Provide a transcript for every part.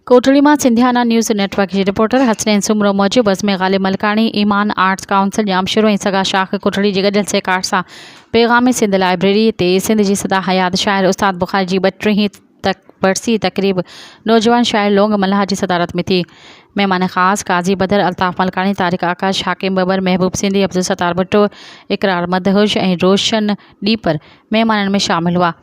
कोटड़ी में सिंधियाना news network की reporter Hasnain Soomro मौजूद बस में गालिब मलकानी ईमान आर्ट्स काउंसिल जामशुरू ऐं सगा शाख कोटड़ी जे गॾियल सेकाट सां पैगाम सिंध लाइब्रेरी ते सिंध जी सदा हयात शाइर उस्ताद बुखारी जी 32वीं बरसी तकरीब नौजवान शाइर लोंग मल्हा की सदारत में थी। मेहमान ख़ास काजी बदर अल्ताफ़ मलकानी, तारिक आकाश, हाकिम बबर, महबूब सिंधी, अब्दुल सत्तार भुट्टो, इकरार मदहुश ऐं रोशन डीपर मेहमाननि में शामिल हुआ।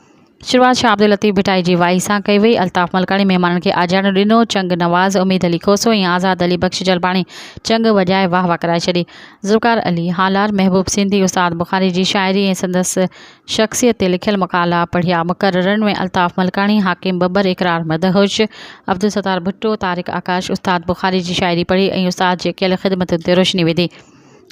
शुरुआत शाह अब्दुल लतीफ़ भिटाई जी वाई सां कई वई। अल्ताफ़ मलकानी मेहमाननि खे आजानो ॾिनो। चंग नवाज़, उम्मीद अली खोसो ऐं आज़ाद अली बख्श जलबाणी चंग वॼाए वाह वाह कराए छॾी। ज़ुल्फ़कार अली हालार, महबूब सिंधी, उस्ताद बुखारी जी शाइरी ऐं संदसि शख़्सियत ते लिखियल मक़ाला पढ़िया। मुक़ररनि में अल्ताफ़ मलकानी, हाकिम बबर, इकरार मदहुश, अब्दुल सत्तार भुट्टो, तारिक आकाश उस्ताद बुखारी जी शाइरी पढ़ी ऐं उस्ताद जे कयल ख़िदमतुनि ते रोशनी विधी।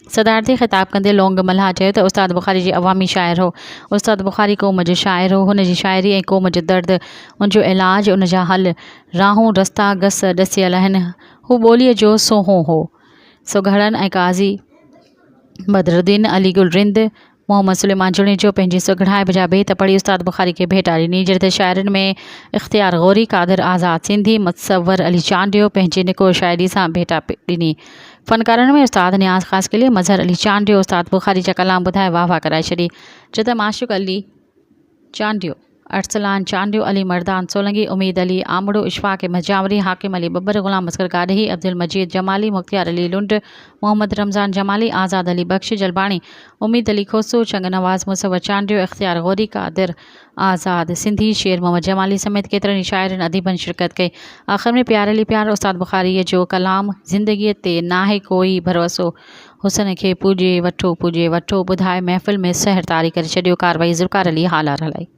सदारती ख़िताब कंदे लोंग मल्हा चयो त उस्ताद बुखारी जी अवामी शाइर हो। उस्ताद बुखारी क़ौम जो शाइर हो। हुन जी शाइरी ऐं क़ौम जो दर्द, उनजो इलाज, उन जा हल, राहूं रस्ता गस ॾसियल आहिनि। हू ॿोलीअ जो सोहो हो। सुघड़नि ऐं काज़ी बदरुद्दीन अली गुलरिंद, मोहम्मद सुलेमान जुणिजो पंहिंजी सुघड़ाइब जा बेत पढ़ी उस्ताद बुखारी खे भेटा ॾिनी। जहिड़े त शाइरनि में इख़्तियार गौरी, कादिर आज़ाद सिंधी, मुतसवर अली चांडियो पंहिंजी निको शाइरी सां भेटा ॾिनी। फ़नकारनि में उस्ताद न्याज़ ख़ास के लिए मज़हर अली चांडियो उस्ताद बुखारी जा कलाम ॿुधाए वाह वाह कराए छॾी। जो त माशूक़ अली चांडियो, अरसलान चांडियो, अली मर्दान सोलंगी, उम्मीद अली आमड़ो, इशफाक़ मजावरी, हाकिम अली बबर, ग़ुलाम असगर गाॾही, अब्दुल मजीद जमाली, मुख्तियार अली लुंड, मोहम्मद रमज़ान जमाली, आज़ाद अली बख्श जलबाणी, उम्मीद अली खोसो, चंग नवाज़, मुसवर चांडियो, इख़्तियार गौरी, कादिर आज़ाद सिंधी, शेर मोहम्मद जमाली समेत केतिरनि शाइरनि अदीबनि शिरकत कई। आख़िर में प्यार अली प्यार उस्ताद बुखारीअ जो कलाम ज़िंदगीअ ते नाहे कोई भरोसो, हुसन खे पूॼे वठो ॿुधाए महफ़िल में सहर तारी करे छॾियो। कार्रवाई ज़ुल्फ़कार अली हालार हलाई।